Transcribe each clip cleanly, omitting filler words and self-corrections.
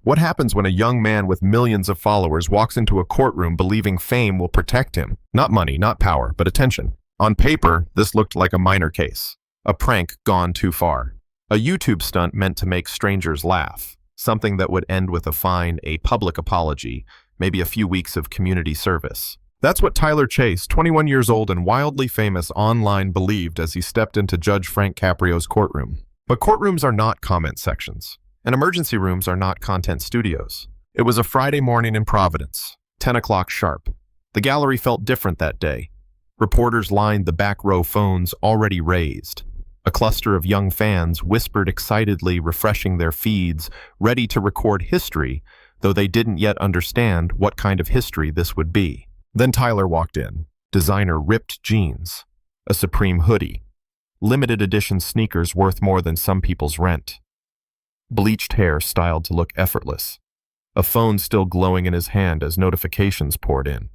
What happens when a young man with millions of followers walks into a courtroom believing fame will protect him? Not money, not power, but attention. On paper, this looked like a minor case. A prank gone too far. A YouTube stunt meant to make strangers laugh. Something that would end with a fine, a public apology, maybe a few weeks of community service. That's what Tyler Chase, 21 years old and wildly famous online, believed as he stepped into Judge Frank Caprio's courtroom. But courtrooms are not comment sections, and emergency rooms are not content studios. It was a Friday morning in Providence, 10 o'clock sharp. The gallery felt different that day. Reporters lined the back row, phones already raised. A cluster of young fans whispered excitedly, refreshing their feeds, ready to record history, though they didn't yet understand what kind of history this would be. Then Tyler walked in. Designer ripped jeans, a Supreme hoodie, limited edition sneakers worth more than some people's rent, bleached hair styled to look effortless, a phone still glowing in his hand as notifications poured in.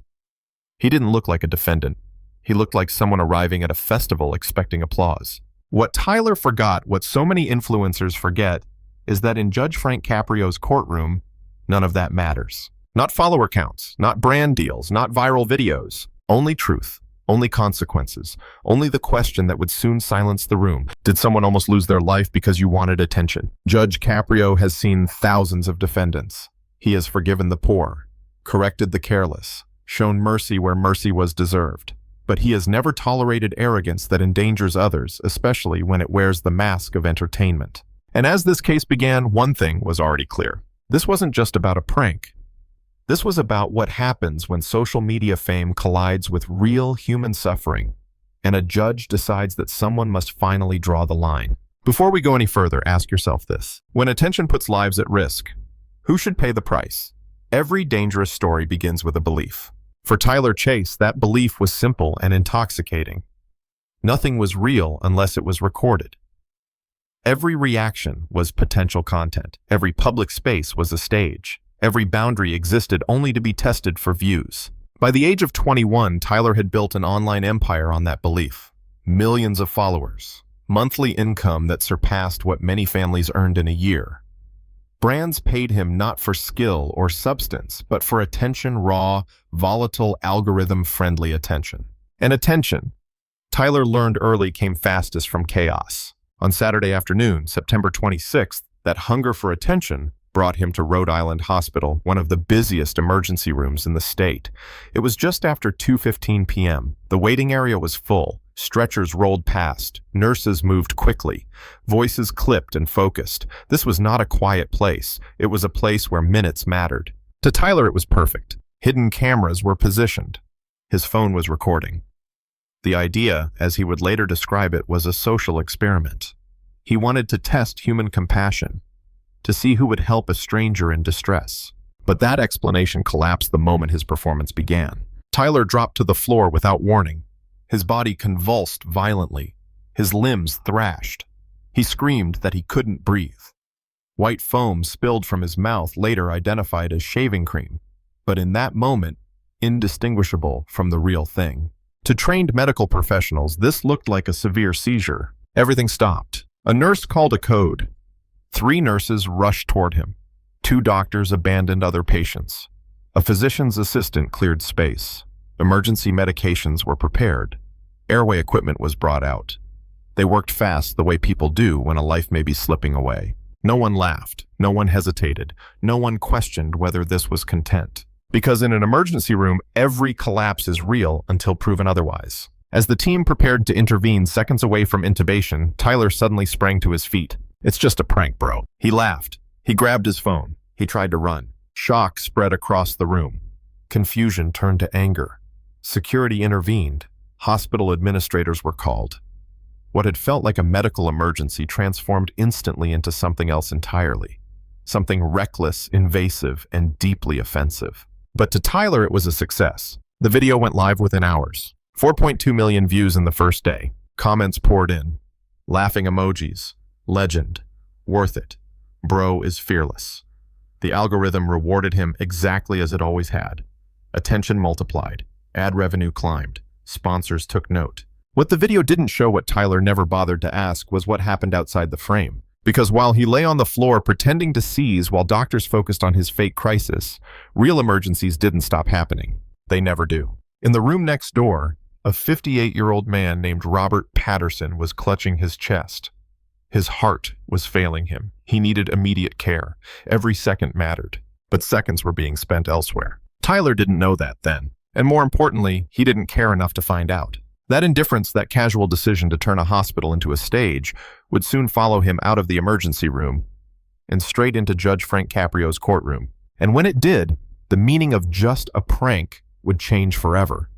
He didn't look like a defendant. He looked like someone arriving at a festival expecting applause. What Tyler forgot, what so many influencers forget, is that in Judge Frank Caprio's courtroom, none of that matters. Not follower counts, not brand deals, not viral videos. Only truth, only consequences, only the question that would soon silence the room. Did someone almost lose their life because you wanted attention? Judge Caprio has seen thousands of defendants. He has forgiven the poor, corrected the careless, shown mercy where mercy was deserved. But he has never tolerated arrogance that endangers others, especially when it wears the mask of entertainment. And as this case began, one thing was already clear. This wasn't just about a prank. This was about what happens when social media fame collides with real human suffering, and a judge decides that someone must finally draw the line. Before we go any further, ask yourself this. When attention puts lives at risk, who should pay the price? Every dangerous story begins with a belief. For Tyler Chase, that belief was simple and intoxicating. Nothing was real unless it was recorded. Every reaction was potential content. Every public space was a stage. Every boundary existed only to be tested for views. By the age of 21, Tyler had built an online empire on that belief. Millions of followers, monthly income that surpassed what many families earned in a year. Brands paid him not for skill or substance, but for attention, raw, volatile, algorithm-friendly attention. And attention, Tyler learned early, came fastest from chaos. On Saturday afternoon, September 26th, that hunger for attention brought him to Rhode Island Hospital, one of the busiest emergency rooms in the state. It was just after 2:15 p.m. The waiting area was full. Stretchers rolled past. Nurses moved quickly. Voices clipped and focused. This was not a quiet place. It was a place where minutes mattered. To Tyler, it was perfect. Hidden cameras were positioned. His phone was recording. The idea, as he would later describe it, was a social experiment. He wanted to test human compassion, to see who would help a stranger in distress. But that explanation collapsed the moment his performance began. Tyler dropped to the floor without warning. His body convulsed violently. His limbs thrashed. He screamed that he couldn't breathe. White foam spilled from his mouth, later identified as shaving cream, but in that moment, indistinguishable from the real thing. To trained medical professionals, this looked like a severe seizure. Everything stopped. A nurse called a code. 3 nurses rushed toward him. 2 doctors abandoned other patients. A physician's assistant cleared space. Emergency medications were prepared. Airway equipment was brought out. They worked fast, the way people do when a life may be slipping away. No one laughed. No one hesitated. No one questioned whether this was content. Because in an emergency room, every collapse is real until proven otherwise. As the team prepared to intervene seconds away from intubation, Tyler suddenly sprang to his feet. "It's just a prank, bro." He laughed. He grabbed his phone. He tried to run. Shock spread across the room. Confusion turned to anger. Security intervened. Hospital administrators were called. What had felt like a medical emergency transformed instantly into something else entirely. Something reckless, invasive, and deeply offensive. But to Tyler, it was a success. The video went live within hours. 4.2 million views in the first day. Comments poured in. Laughing emojis. Legend. Worth it. Bro is fearless. The algorithm rewarded him exactly as it always had. Attention multiplied. Ad revenue climbed. Sponsors took note. What the video didn't show, what Tyler never bothered to ask, was what happened outside the frame. Because while he lay on the floor pretending to seize while doctors focused on his fake crisis, real emergencies didn't stop happening. They never do. In the room next door, a 58-year-old man named Robert Patterson was clutching his chest. His heart was failing him. He needed immediate care. Every second mattered, but seconds were being spent elsewhere. Tyler didn't know that then, and more importantly, he didn't care enough to find out. That indifference, that casual decision to turn a hospital into a stage, would soon follow him out of the emergency room and straight into Judge Frank Caprio's courtroom. And when it did, the meaning of just a prank would change forever.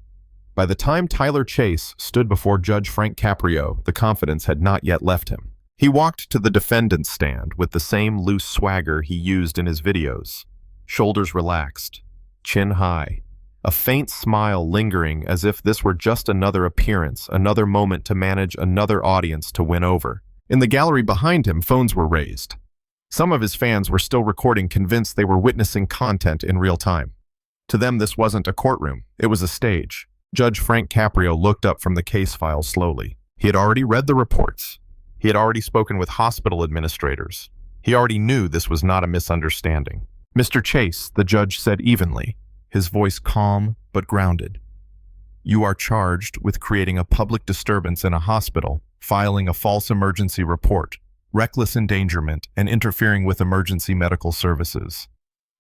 By the time Tyler Chase stood before Judge Frank Caprio, the confidence had not yet left him. He walked to the defendant's stand with the same loose swagger he used in his videos. Shoulders relaxed, chin high, a faint smile lingering as if this were just another appearance, another moment to manage another audience to win over. In the gallery behind him, phones were raised. Some of his fans were still recording, convinced they were witnessing content in real time. To them, this wasn't a courtroom, it was a stage. Judge Frank Caprio looked up from the case file slowly. He had already read the reports. He had already spoken with hospital administrators. He already knew this was not a misunderstanding. "Mr. Chase," the judge said evenly, his voice calm but grounded. "You are charged with creating a public disturbance in a hospital, filing a false emergency report, reckless endangerment, and interfering with emergency medical services.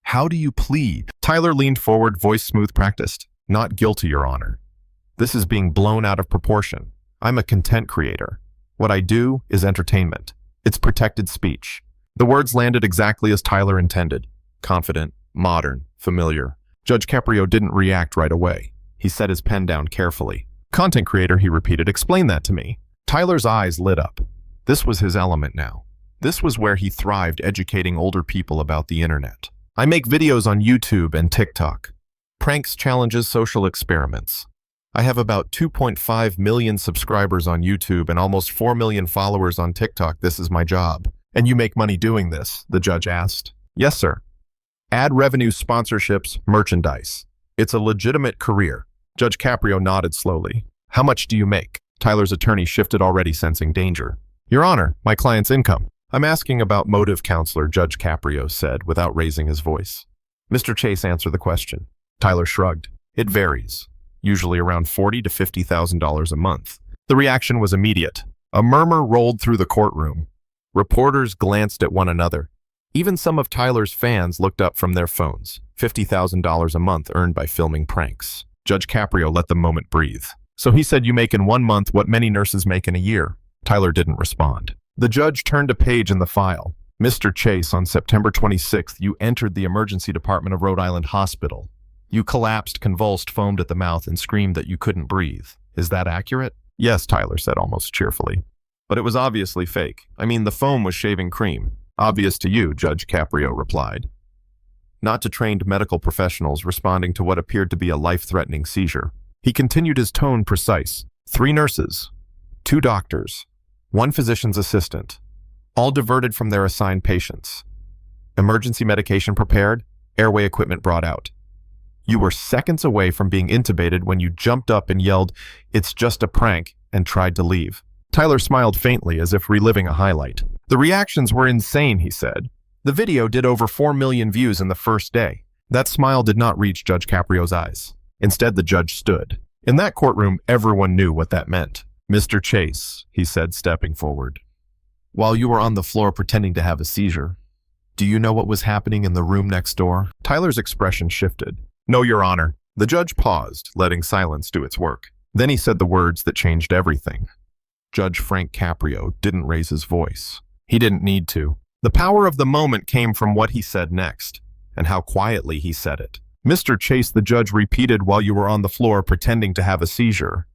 How do you plead?" Tyler leaned forward, voice smooth, practiced. "Not guilty, Your Honor. This is being blown out of proportion. I'm a content creator. What I do is entertainment. It's protected speech." The words landed exactly as Tyler intended. Confident, modern, familiar. Judge Caprio didn't react right away. He set his pen down carefully. "Content creator," he repeated. "Explain that to me." Tyler's eyes lit up. This was his element now. This was where he thrived, educating older people about the internet. "I make videos on YouTube and TikTok. Pranks, challenges, social experiments. I have about 2.5 million subscribers on YouTube and almost 4 million followers on TikTok. This is my job." "And you make money doing this?" the judge asked. "Yes, sir. Ad revenue, sponsorships, merchandise. It's a legitimate career." Judge Caprio nodded slowly. "How much do you make?" Tyler's attorney shifted, already sensing danger. "Your Honor, my client's income." "I'm asking about motive, counselor," Judge Caprio said without raising his voice. "Mr. Chase, answer the question." Tyler shrugged. "It varies. Usually around $40,000 to $50,000 a month." The reaction was immediate. A murmur rolled through the courtroom. Reporters glanced at one another. Even some of Tyler's fans looked up from their phones. $50,000 a month earned by filming pranks. Judge Caprio let the moment breathe. "So he said you make in 1 month what many nurses make in a year." Tyler didn't respond. The judge turned a page in the file. "Mr. Chase, on September 26th, you entered the emergency department of Rhode Island Hospital. You collapsed, convulsed, foamed at the mouth, and screamed that you couldn't breathe. Is that accurate?" "Yes," Tyler said almost cheerfully. "But it was obviously fake. I mean, the foam was shaving cream." "Obvious to you," Judge Caprio replied. Not to trained medical professionals responding to what appeared to be a life-threatening seizure. He continued, his tone precise. 3 nurses, 2 doctors, 1 physician's assistant, all diverted from their assigned patients. Emergency medication prepared, airway equipment brought out. You were seconds away from being intubated when you jumped up and yelled, "It's just a prank," and tried to leave. Tyler smiled faintly as if reliving a highlight. "The reactions were insane," he said. "The video did over 4 million views in the first day." That smile did not reach Judge Caprio's eyes. Instead, the judge stood. In that courtroom, everyone knew what that meant. "Mr. Chase," he said, stepping forward. "While you were on the floor pretending to have a seizure, do you know what was happening in the room next door?" Tyler's expression shifted. "No, Your Honor." The judge paused, letting silence do its work. Then he said the words that changed everything. Judge Frank Caprio didn't raise his voice. He didn't need to. The power of the moment came from what he said next, and how quietly he said it. "Mr. Chase," the judge repeated, "while you were on the floor pretending to have a seizure,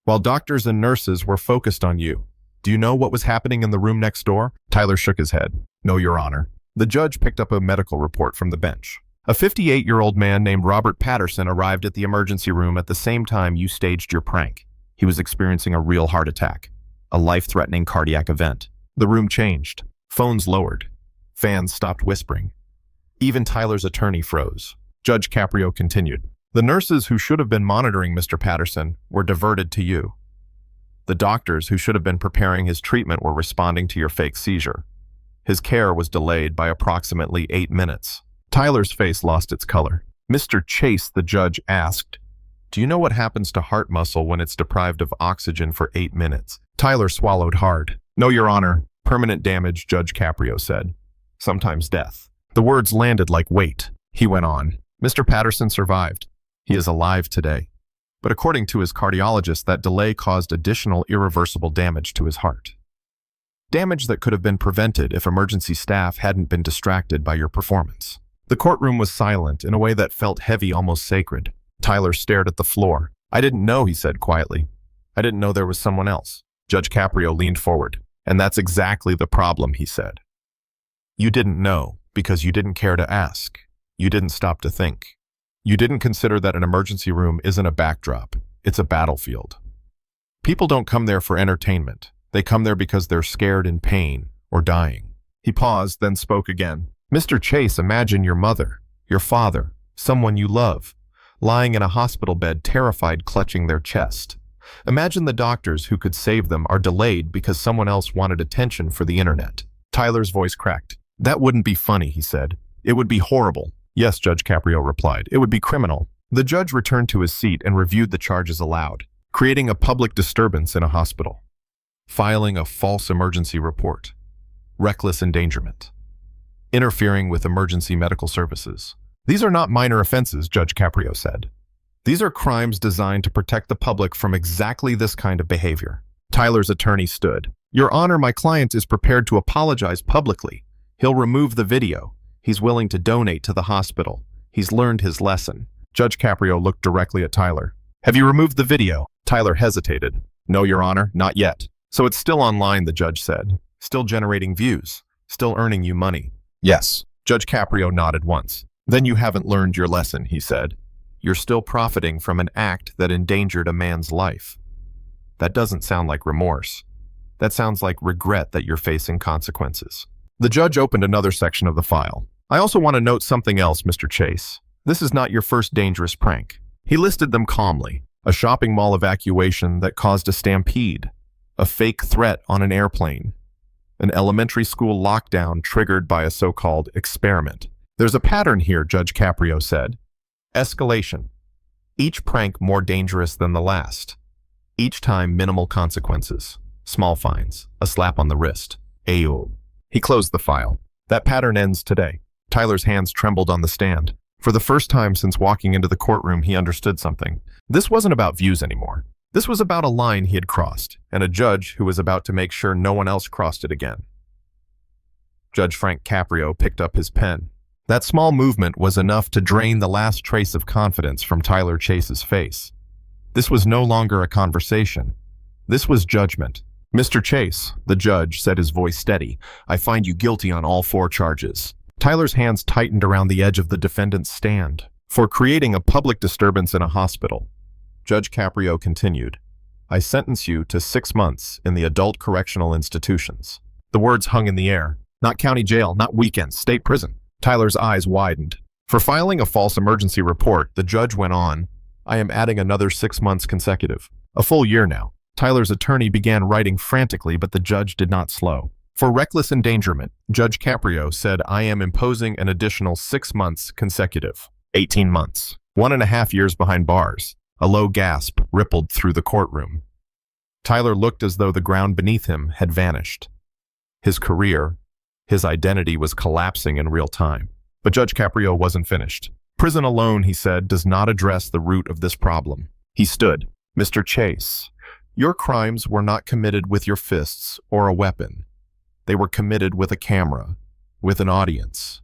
while doctors and nurses were focused on you, do you know what was happening in the room next door?" Tyler shook his head. "No, Your Honor." The judge picked up a medical report from the bench. "A 58-year-old man named Robert Patterson arrived at the emergency room at the same time you staged your prank. He was experiencing a real heart attack, a life-threatening cardiac event." The room changed. Phones lowered. Fans stopped whispering. Even Tyler's attorney froze. Judge Caprio continued. "The nurses who should have been monitoring Mr. Patterson were diverted to you. The doctors who should have been preparing his treatment were responding to your fake seizure. His care was delayed by approximately 8 minutes. Tyler's face lost its color. "Mr. Chase," the judge asked, "do you know what happens to heart muscle when it's deprived of oxygen for 8 minutes?" Tyler swallowed hard. "No, Your Honor. Permanent damage," Judge Caprio said. "Sometimes death." The words landed like weight. He went on. "Mr. Patterson survived. He is alive today. But according to his cardiologist, that delay caused additional irreversible damage to his heart. Damage that could have been prevented if emergency staff hadn't been distracted by your performance." The courtroom was silent in a way that felt heavy, almost sacred. Tyler stared at the floor. "I didn't know," he said quietly. "I didn't know there was someone else." Judge Caprio leaned forward. "And that's exactly the problem," he said. "You didn't know because you didn't care to ask. You didn't stop to think. You didn't consider that an emergency room isn't a backdrop. It's a battlefield. People don't come there for entertainment. They come there because they're scared, in pain, or dying." He paused, then spoke again. "Mr. Chase, imagine your mother, your father, someone you love, lying in a hospital bed, terrified, clutching their chest. Imagine the doctors who could save them are delayed because someone else wanted attention for the internet." Tyler's voice cracked. "That wouldn't be funny," he said. "It would be horrible." "Yes," Judge Caprio replied. "It would be criminal." The judge returned to his seat and reviewed the charges aloud. Creating a public disturbance in a hospital. Filing a false emergency report. Reckless endangerment. Interfering with emergency medical services. "These are not minor offenses," Judge Caprio said. "These are crimes designed to protect the public from exactly this kind of behavior." Tyler's attorney stood. "Your Honor, my client is prepared to apologize publicly. He'll remove the video. He's willing to donate to the hospital. He's learned his lesson." Judge Caprio looked directly at Tyler. "Have you removed the video?" Tyler hesitated. "No, Your Honor, not yet." "So it's still online," the judge said. "Still generating views. Still earning you money." "Yes." Judge Caprio nodded once. "Then you haven't learned your lesson," he said. "You're still profiting from an act that endangered a man's life. That doesn't sound like remorse. That sounds like regret that you're facing consequences." The judge opened another section of the file. "I also want to note something else, Mr. Chase. This is not your first dangerous prank." He listed them calmly. A shopping mall evacuation that caused a stampede. A fake threat on an airplane. An elementary school lockdown triggered by a so-called experiment. "There's a pattern here," Judge Caprio said. "Escalation. Each prank more dangerous than the last. Each time minimal consequences. Small fines. A slap on the wrist. Ayo." He closed the file. "That pattern ends today." Tyler's hands trembled on the stand. For the first time since walking into the courtroom, he understood something. This wasn't about views anymore. This was about a line he had crossed, and a judge who was about to make sure no one else crossed it again. Judge Frank Caprio picked up his pen. That small movement was enough to drain the last trace of confidence from Tyler Chase's face. This was no longer a conversation. This was judgment. "Mr. Chase," the judge said, his voice steady, "I find you guilty on all 4 charges." Tyler's hands tightened around the edge of the defendant's stand. "For creating a public disturbance in a hospital." Judge Caprio continued, "I sentence you to 6 months in the adult correctional institutions." The words hung in the air. Not county jail, not weekends, state prison. Tyler's eyes widened. "For filing a false emergency report," the judge went on, "I am adding another 6 months consecutive. A full year now." Tyler's attorney began writing frantically, but the judge did not slow. "For reckless endangerment," Judge Caprio said, "I am imposing an additional 6 months consecutive. 18 months. 1.5 years behind bars." A low gasp rippled through the courtroom. Tyler looked as though the ground beneath him had vanished. His career, his identity was collapsing in real time. But Judge Caprio wasn't finished. "Prison alone," he said, "does not address the root of this problem." He stood. "Mr. Chase, your crimes were not committed with your fists or a weapon. They were committed with a camera, with an audience,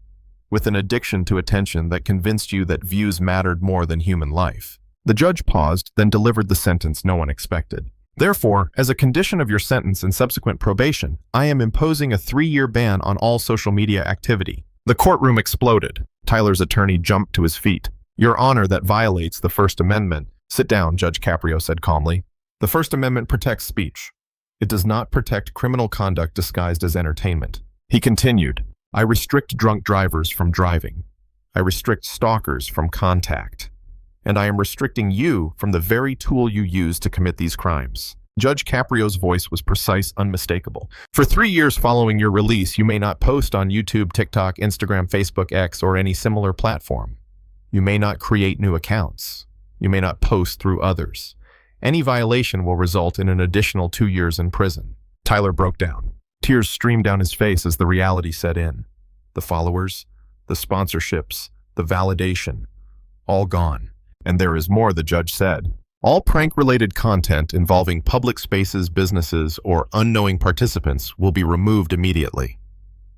with an addiction to attention that convinced you that views mattered more than human life." The judge paused, then delivered the sentence no one expected. "Therefore, as a condition of your sentence and subsequent probation, I am imposing a 3-year ban on all social media activity." The courtroom exploded. Tyler's attorney jumped to his feet. "Your Honor, that violates the First Amendment." "Sit down," Judge Caprio said calmly. "The First Amendment protects speech. It does not protect criminal conduct disguised as entertainment." He continued, "I restrict drunk drivers from driving. I restrict stalkers from contact. And I am restricting you from the very tool you use to commit these crimes. Judge Caprio's voice was precise, unmistakable. For 3 years following your release, you may not post on YouTube, TikTok, Instagram, Facebook, X, or any similar platform. You may not create new accounts. You may not post through others. Any violation will result in an additional 2 years in prison. Tyler broke down. Tears streamed down his face as the reality set in. The followers, the sponsorships, the validation, all gone. And there is more, the judge said. All prank-related content involving public spaces, businesses, or unknowing participants will be removed immediately.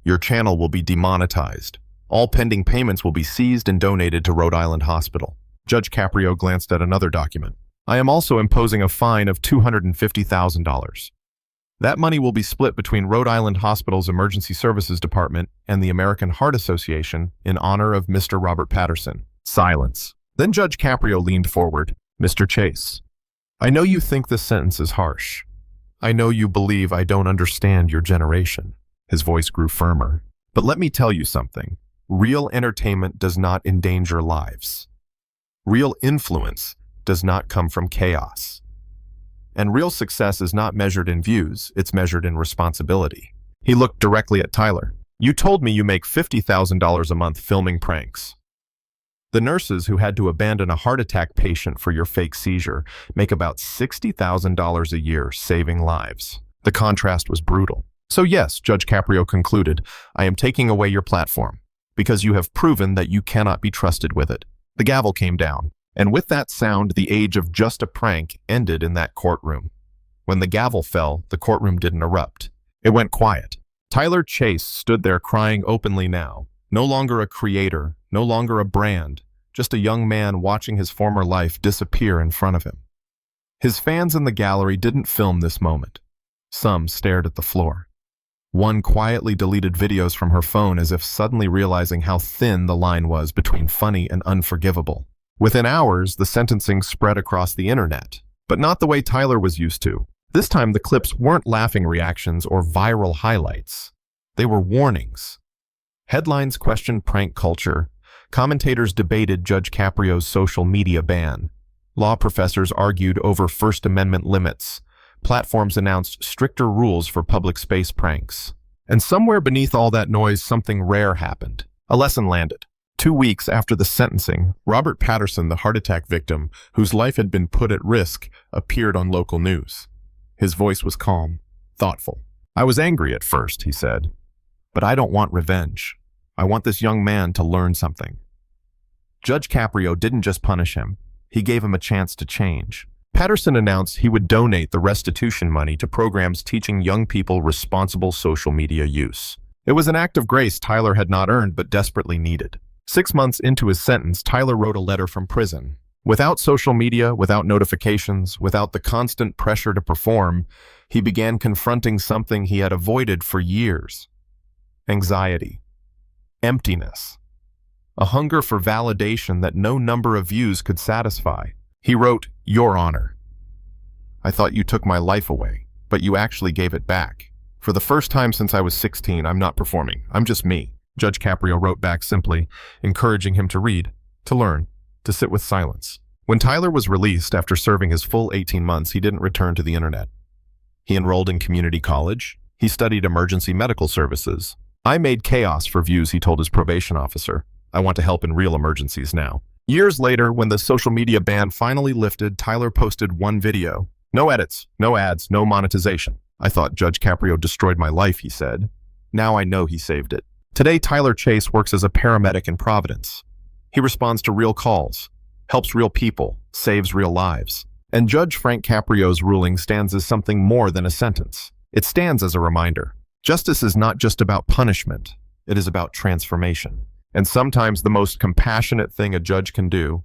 Your channel will be demonetized. All pending payments will be seized and donated to Rhode Island Hospital. Judge Caprio glanced at another document. I am also imposing a fine of $250,000. That money will be split between Rhode Island Hospital's Emergency Services Department and the American Heart Association in honor of Mr. Robert Patterson. Silence. Then Judge Caprio leaned forward. Mr. Chase, I know you think this sentence is harsh. I know you believe I don't understand your generation. His voice grew firmer. But let me tell you something. Real entertainment does not endanger lives. Real influence does not come from chaos. And real success is not measured in views, it's measured in responsibility. He looked directly at Tyler. You told me you make $50,000 a month filming pranks. The nurses who had to abandon a heart attack patient for your fake seizure make about $60,000 a year saving lives. The contrast was brutal. So yes, Judge Caprio concluded, I am taking away your platform because you have proven that you cannot be trusted with it. The gavel came down, and with that sound, the age of just a prank ended in that courtroom. When the gavel fell, the courtroom didn't erupt. It went quiet. Tyler Chase stood there crying openly now. No longer a creator, no longer a brand, just a young man watching his former life disappear in front of him. His fans in the gallery didn't film this moment. Some stared at the floor. One quietly deleted videos from her phone as if suddenly realizing how thin the line was between funny and unforgivable. Within hours, the sentencing spread across the internet, but not the way Tyler was used to. This time, the clips weren't laughing reactions or viral highlights. They were warnings. Headlines questioned prank culture. Commentators debated Judge Caprio's social media ban. Law professors argued over First Amendment limits. Platforms announced stricter rules for public space pranks. And somewhere beneath all that noise, something rare happened. A lesson landed. 2 weeks after the sentencing, Robert Patterson, the heart attack victim, whose life had been put at risk, appeared on local news. His voice was calm, thoughtful. I was angry at first, he said, but I don't want revenge. I want this young man to learn something. Judge Caprio didn't just punish him, he gave him a chance to change. Patterson announced he would donate the restitution money to programs teaching young people responsible social media use. It was an act of grace Tyler had not earned but desperately needed. 6 months into his sentence, Tyler wrote a letter from prison. Without social media, without notifications, without the constant pressure to perform, he began confronting something he had avoided for years. Anxiety. Emptiness. A hunger for validation that no number of views could satisfy. He wrote, Your Honor, I thought you took my life away, but you actually gave it back. For the first time since I was 16, I'm not performing. I'm just me. Judge Caprio wrote back simply, encouraging him to read, to learn, to sit with silence. When Tyler was released after serving his full 18 months, he didn't return to the internet. He enrolled in community college. He studied emergency medical services. I made chaos for views, he told his probation officer. I want to help in real emergencies now. Years later, when the social media ban finally lifted, Tyler posted one video. No edits, no ads, no monetization. I thought Judge Caprio destroyed my life, he said. Now I know he saved it. Today, Tyler Chase works as a paramedic in Providence. He responds to real calls, helps real people, saves real lives. And Judge Frank Caprio's ruling stands as something more than a sentence. It stands as a reminder. Justice is not just about punishment. It is about transformation. And sometimes the most compassionate thing a judge can do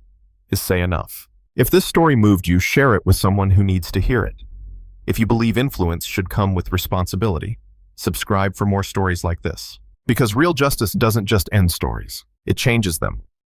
is say enough. If this story moved you, share it with someone who needs to hear it. If you believe influence should come with responsibility, subscribe for more stories like this. Because real justice doesn't just end stories, it changes them.